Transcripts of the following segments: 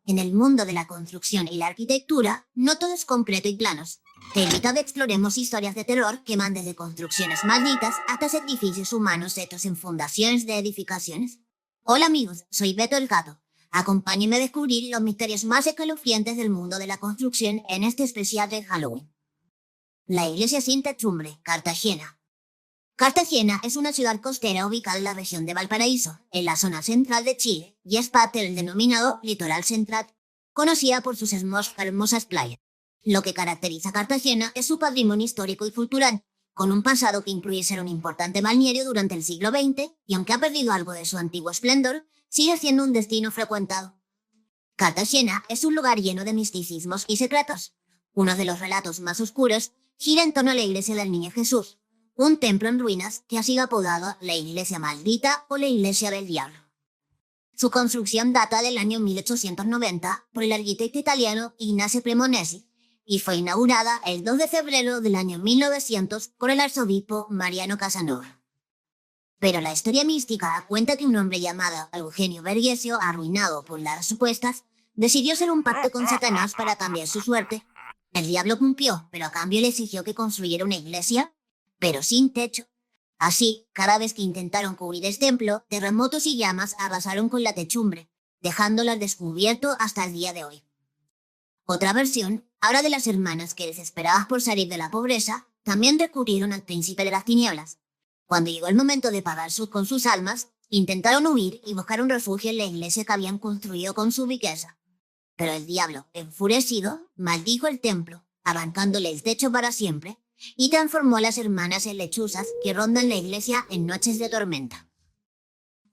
En el mundo de la construcción y la arquitectura, no todo es concreto y planos. Te invito a que exploremos historias de terror que van desde construcciones malditas hasta edificios humanos hechos en fundaciones de edificaciones. Hola amigos, soy Beto el Gato. Acompáñenme a descubrir los misterios más escalofriantes del mundo de la construcción en este especial de Halloween. La iglesia sin techumbre, Cartagena. Cartagena es una ciudad costera ubicada en la región de Valparaíso, en la zona central de Chile, y es parte del denominado Litoral Central, conocida por sus hermosas playas. Lo que caracteriza a Cartagena es su patrimonio histórico y cultural, con un pasado que incluye ser un importante balneario durante el siglo XX, y aunque ha perdido algo de su antiguo esplendor, sigue siendo un destino frecuentado. Cartagena es un lugar lleno de misticismos y secretos. Uno de los relatos más oscuros gira en torno a la iglesia del Niño Jesús, un templo en ruinas que ha sido apodado la iglesia maldita o la iglesia del diablo. Su construcción data del año 1890 por el arquitecto italiano Ignacio Cremonesi y fue inaugurada el 2 de febrero del año 1900 por el arzobispo Mariano Casanova. Pero la historia mística cuenta que un hombre llamado Eugenio Vergesio, arruinado por las supuestas, decidió hacer un pacto con Satanás para cambiar su suerte. El diablo cumplió, pero a cambio le exigió que construyera una iglesia, pero sin techo. Así, cada vez que intentaron cubrir el templo, terremotos y llamas arrasaron con la techumbre, dejándola al descubierto hasta el día de hoy. Otra versión habla de las hermanas que, desesperadas por salir de la pobreza, también recurrieron al príncipe de las tinieblas. Cuando llegó el momento de pagar con sus almas, intentaron huir y buscar un refugio en la iglesia que habían construido con su riqueza. Pero el diablo, enfurecido, maldijo el templo, arrancándole el techo para siempre, y transformó a las hermanas en lechuzas que rondan la iglesia en noches de tormenta.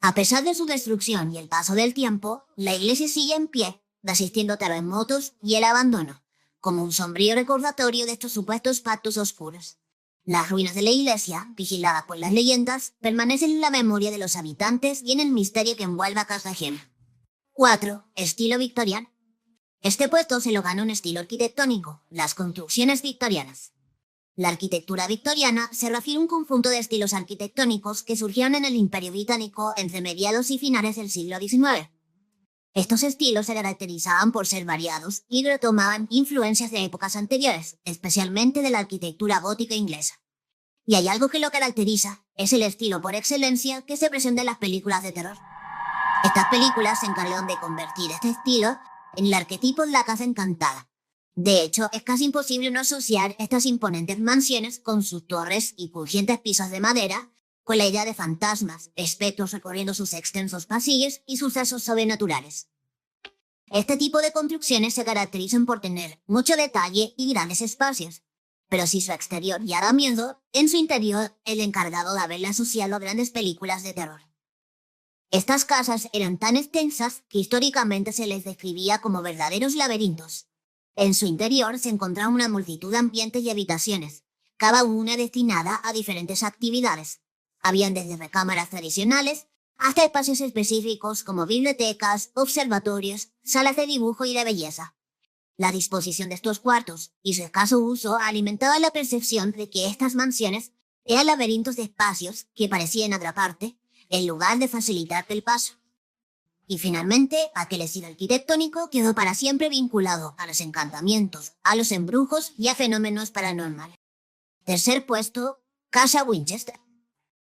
A pesar de su destrucción y el paso del tiempo, la iglesia sigue en pie, resistiendo terremotos y el abandono, como un sombrío recordatorio de estos supuestos pactos oscuros. Las ruinas de la iglesia, vigiladas por las leyendas, permanecen en la memoria de los habitantes y en el misterio que envuelve a Cartagena. 4. Estilo victoriano. Este puesto se lo gana un estilo arquitectónico, las construcciones victorianas. La arquitectura victoriana se refiere a un conjunto de estilos arquitectónicos que surgieron en el Imperio Británico entre mediados y finales del siglo XIX. Estos estilos se caracterizaban por ser variados y retomaban influencias de épocas anteriores, especialmente de la arquitectura gótica inglesa. Y hay algo que lo caracteriza, es el estilo por excelencia que se presenta en las películas de terror. Estas películas se encargaron de convertir este estilo en el arquetipo de la casa encantada. De hecho, es casi imposible no asociar estas imponentes mansiones con sus torres y crujientes pisos de madera, con la idea de fantasmas, espectros recorriendo sus extensos pasillos y sucesos sobrenaturales. Este tipo de construcciones se caracterizan por tener mucho detalle y grandes espacios, pero si su exterior ya da miedo, en su interior el encargado de haberle asociado a grandes películas de terror. Estas casas eran tan extensas que históricamente se les describía como verdaderos laberintos. En su interior se encontraba una multitud de ambientes y habitaciones, cada una destinada a diferentes actividades. Habían desde recámaras tradicionales hasta espacios específicos como bibliotecas, observatorios, salas de dibujo y de belleza. La disposición de estos cuartos y su escaso uso alimentaba la percepción de que estas mansiones eran laberintos de espacios que parecían atraparte en lugar de facilitarte el paso. Y finalmente, aquel estilo arquitectónico quedó para siempre vinculado a los encantamientos, a los embrujos y a fenómenos paranormales. Tercer puesto, Casa Winchester.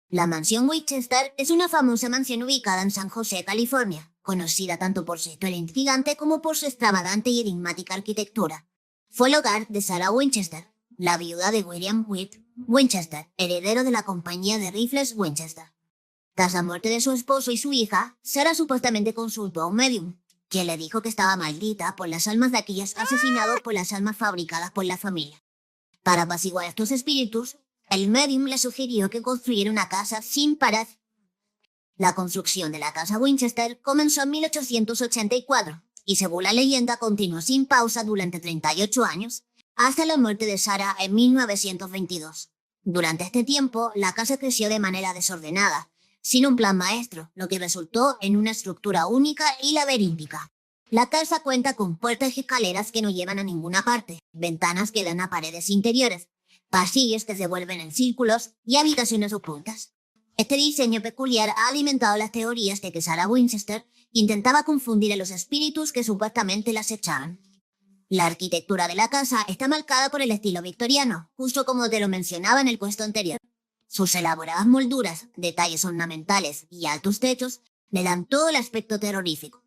La mansión Winchester es una famosa mansión ubicada en San José, California, conocida tanto por su historia intrigante como por su extravagante y enigmática arquitectura. Fue el hogar de Sarah Winchester, la viuda de William Wirt Winchester, heredero de la compañía de rifles Winchester. Tras la muerte de su esposo y su hija, Sarah supuestamente consultó a un medium, quien le dijo que estaba maldita por las almas de aquellos asesinados por las almas fabricadas por la familia. Para apaciguar estos espíritus, el medium le sugirió que construyera una casa sin pared. La construcción de la casa Winchester comenzó en 1884 y, según la leyenda, continuó sin pausa durante 38 años, hasta la muerte de Sarah en 1922. Durante este tiempo, la casa creció de manera desordenada, sin un plan maestro, lo que resultó en una estructura única y laberíntica. La casa cuenta con puertas y escaleras que no llevan a ninguna parte, ventanas que dan a paredes interiores, pasillos que se vuelven en círculos y habitaciones ocultas. Este diseño peculiar ha alimentado las teorías de que Sarah Winchester intentaba confundir a los espíritus que supuestamente la acechaban. La arquitectura de la casa está marcada por el estilo victoriano, justo como te lo mencionaba en el puesto anterior. Sus elaboradas molduras, detalles ornamentales y altos techos le dan todo el aspecto terrorífico.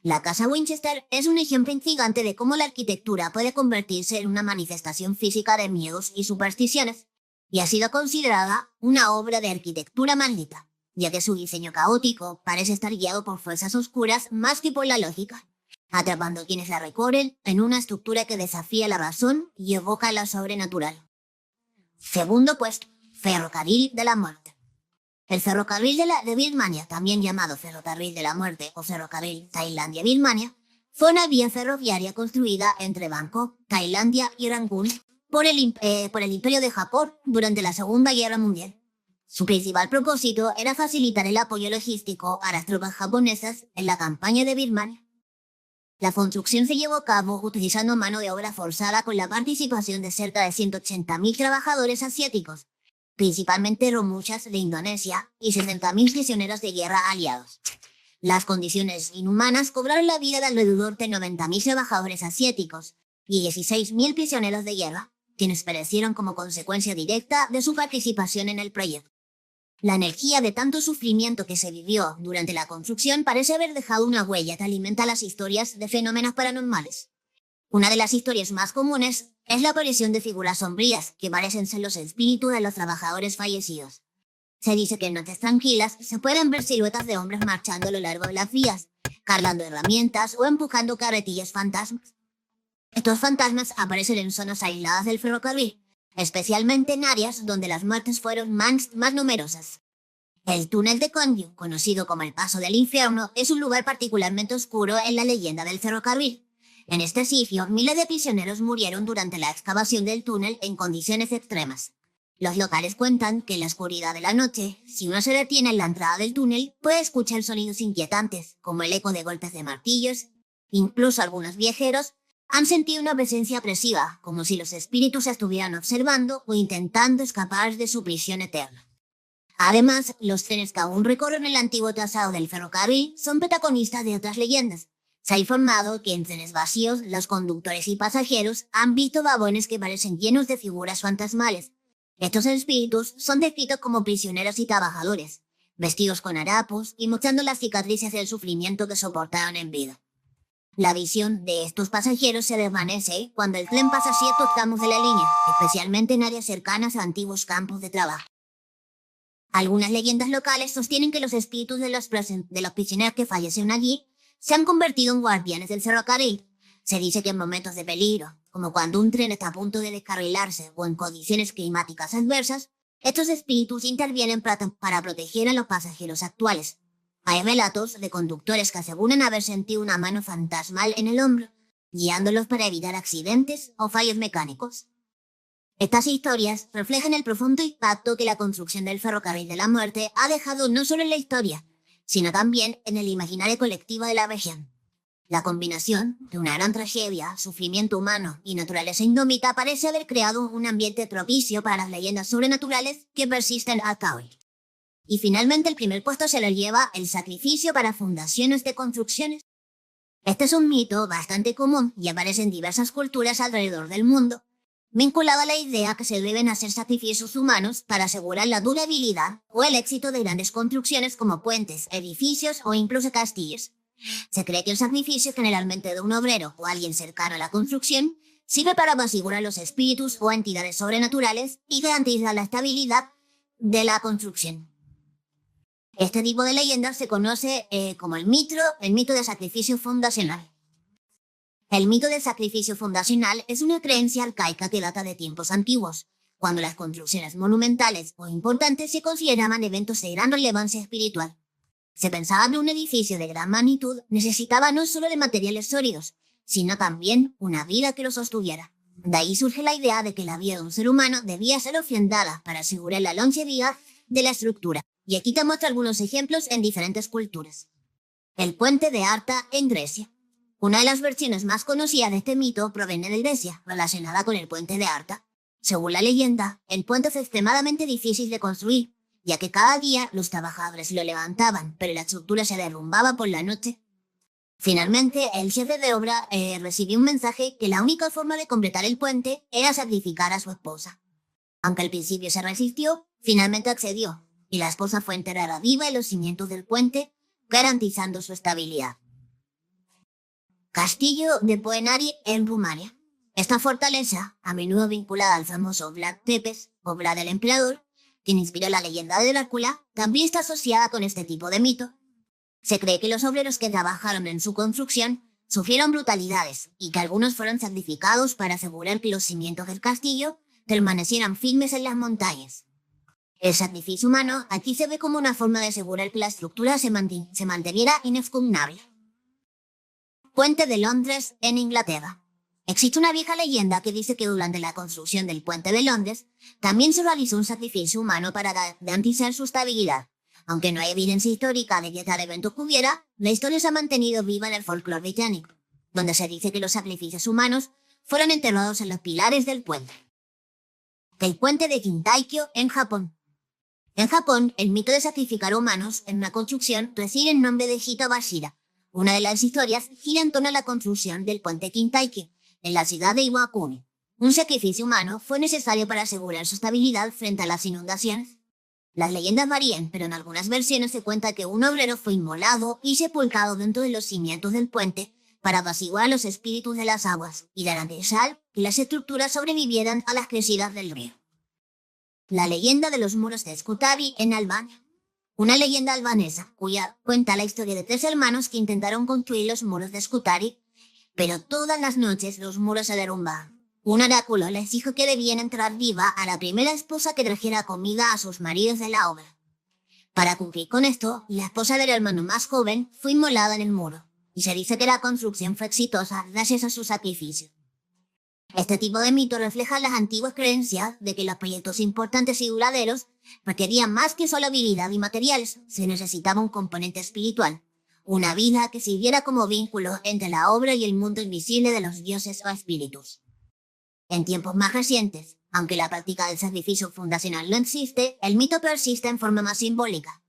La casa Winchester es un ejemplo intrigante de cómo la arquitectura puede convertirse en una manifestación física de miedos y supersticiones, y ha sido considerada una obra de arquitectura maldita, ya que su diseño caótico parece estar guiado por fuerzas oscuras más que por la lógica, atrapando a quienes la recorren en una estructura que desafía la razón y evoca lo sobrenatural. Segundo puesto, Ferrocarril de la Muerte. El ferrocarril de Birmania, también llamado Ferrocarril de la Muerte o Ferrocarril Tailandia-Birmania, fue una vía ferroviaria construida entre Bangkok, Tailandia y Rangún por el Imperio de Japón durante la Segunda Guerra Mundial. Su principal propósito era facilitar el apoyo logístico a las tropas japonesas en la campaña de Birmania. La construcción se llevó a cabo utilizando mano de obra forzada con la participación de cerca de 180.000 trabajadores asiáticos, principalmente romuchas de Indonesia y 60.000 prisioneros de guerra aliados. Las condiciones inhumanas cobraron la vida de alrededor de 90.000 trabajadores asiáticos y 16.000 prisioneros de guerra, quienes perecieron como consecuencia directa de su participación en el proyecto. La energía de tanto sufrimiento que se vivió durante la construcción parece haber dejado una huella que alimenta las historias de fenómenos paranormales. Una de las historias más comunes es la aparición de figuras sombrías que parecen ser los espíritus de los trabajadores fallecidos. Se dice que en noches tranquilas se pueden ver siluetas de hombres marchando a lo largo de las vías, cargando herramientas o empujando carretillas fantasmas. Estos fantasmas aparecen en zonas aisladas del ferrocarril, especialmente en áreas donde las muertes fueron más numerosas. El túnel de Konyu, conocido como el Paso del Infierno, es un lugar particularmente oscuro en la leyenda del ferrocarril. En este sitio, miles de prisioneros murieron durante la excavación del túnel en condiciones extremas. Los locales cuentan que en la oscuridad de la noche, si uno se detiene en la entrada del túnel, puede escuchar sonidos inquietantes, como el eco de golpes de martillos. Incluso algunos viajeros han sentido una presencia opresiva, como si los espíritus estuvieran observando o intentando escapar de su prisión eterna. Además, los trenes que aún recorren el antiguo trazado del ferrocarril son protagonistas de otras leyendas. Se ha informado que en trenes vacíos, los conductores y pasajeros han visto vagones que parecen llenos de figuras fantasmales. Estos espíritus son descritos como prisioneros y trabajadores, vestidos con harapos y mostrando las cicatrices del sufrimiento que soportaron en vida. La visión de estos pasajeros se desvanece cuando el tren pasa ciertos tramos de la línea, especialmente en áreas cercanas a antiguos campos de trabajo. Algunas leyendas locales sostienen que los espíritus de los prisioneros que fallecieron allí se han convertido en guardianes del ferrocarril. Se dice que en momentos de peligro, como cuando un tren está a punto de descarrilarse o en condiciones climáticas adversas, estos espíritus intervienen para proteger a los pasajeros actuales. Hay relatos de conductores que aseguran haber sentido una mano fantasmal en el hombro, guiándolos para evitar accidentes o fallos mecánicos. Estas historias reflejan el profundo impacto que la construcción del ferrocarril de la muerte ha dejado no solo en la historia, sino también en el imaginario colectivo de la región. La combinación de una gran tragedia, sufrimiento humano y naturaleza indómita parece haber creado un ambiente propicio para las leyendas sobrenaturales que persisten hasta hoy. Y finalmente el primer puesto se lo lleva el sacrificio para fundaciones de construcciones. Este es un mito bastante común y aparece en diversas culturas alrededor del mundo, vinculado a la idea que se deben hacer sacrificios humanos para asegurar la durabilidad o el éxito de grandes construcciones como puentes, edificios o incluso castillos. Se cree que el sacrificio, generalmente de un obrero o alguien cercano a la construcción, sirve para apaciguar los espíritus o entidades sobrenaturales y garantizar la estabilidad de la construcción. Este tipo de leyenda se conoce como el mito de sacrificio fundacional. El mito del sacrificio fundacional es una creencia arcaica que data de tiempos antiguos, cuando las construcciones monumentales o importantes se consideraban eventos de gran relevancia espiritual. Se pensaba que un edificio de gran magnitud necesitaba no solo de materiales sólidos, sino también una vida que lo sostuviera. De ahí surge la idea de que la vida de un ser humano debía ser ofrendada para asegurar la longevidad de la estructura. Y aquí te muestro algunos ejemplos en diferentes culturas. El puente de Arta en Grecia. Una de las versiones más conocidas de este mito proviene de Grecia, relacionada con el puente de Arta. Según la leyenda, el puente es extremadamente difícil de construir, ya que cada día los trabajadores lo levantaban, pero la estructura se derrumbaba por la noche. Finalmente, el jefe de obra recibió un mensaje que la única forma de completar el puente era sacrificar a su esposa. Aunque al principio se resistió, finalmente accedió, y la esposa fue enterrada viva en los cimientos del puente, garantizando su estabilidad. Castillo de Poenari en Rumania. Esta fortaleza, a menudo vinculada al famoso Vlad Tepes, o Vlad el Emperador, quien inspiró la leyenda de Drácula, también está asociada con este tipo de mito. Se cree que los obreros que trabajaron en su construcción sufrieron brutalidades y que algunos fueron sacrificados para asegurar que los cimientos del castillo permanecieran firmes en las montañas. El sacrificio humano aquí se ve como una forma de asegurar que la estructura se manteniera inexpugnable. Puente de Londres en Inglaterra. Existe una vieja leyenda que dice que durante la construcción del Puente de Londres también se realizó un sacrificio humano para garantizar su estabilidad. Aunque no hay evidencia histórica de que tal evento ocurriera, la historia se ha mantenido viva en el folclore británico, donde se dice que los sacrificios humanos fueron enterrados en los pilares del puente. El puente de Kintaikyo en Japón. En Japón, el mito de sacrificar humanos en una construcción recibe el nombre de Hito Bashira. Una de las historias gira en torno a la construcción del puente Kintaikyo, en la ciudad de Iwakuni. Un sacrificio humano fue necesario para asegurar su estabilidad frente a las inundaciones. Las leyendas varían, pero en algunas versiones se cuenta que un obrero fue inmolado y sepultado dentro de los cimientos del puente para apaciguar a los espíritus de las aguas y garantizar que las estructuras sobrevivieran a las crecidas del río. La leyenda de los muros de Skutavi en Albania. Una leyenda albanesa cuya cuenta la historia de 3 hermanos que intentaron construir los muros de Skutari, pero todas las noches los muros se derrumbaban. Un oráculo les dijo que debían entrar viva a la primera esposa que trajera comida a sus maridos de la obra. Para cumplir con esto, la esposa del hermano más joven fue inmolada en el muro, y se dice que la construcción fue exitosa gracias a su sacrificio. Este tipo de mito refleja las antiguas creencias de que los proyectos importantes y duraderos requerían más que solo habilidad y materiales, se necesitaba un componente espiritual, una vida que sirviera como vínculo entre la obra y el mundo invisible de los dioses o espíritus. En tiempos más recientes, aunque la práctica del sacrificio fundacional no existe, el mito persiste en forma más simbólica.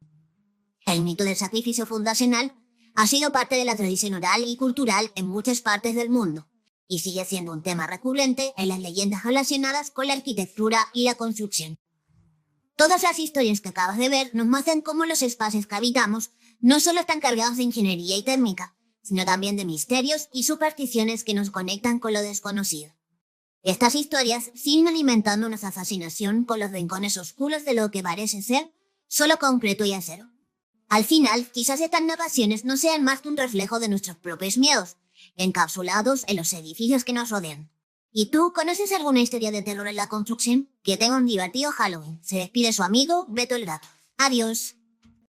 El mito del sacrificio fundacional ha sido parte de la tradición oral y cultural en muchas partes del mundo, y sigue siendo un tema recurrente en las leyendas relacionadas con la arquitectura y la construcción. Todas las historias que acabas de ver nos muestran cómo los espacios que habitamos no solo están cargados de ingeniería y técnica, sino también de misterios y supersticiones que nos conectan con lo desconocido. Estas historias siguen alimentando nuestra fascinación con los rincones oscuros de lo que parece ser solo concreto y acero. Al final, quizás estas narraciones no sean más que un reflejo de nuestros propios miedos, encapsulados en los edificios que nos rodean. ¿Y tú conoces alguna historia de terror en la construcción? Que tenga un divertido Halloween. Se despide su amigo Beto el Gato. Adiós.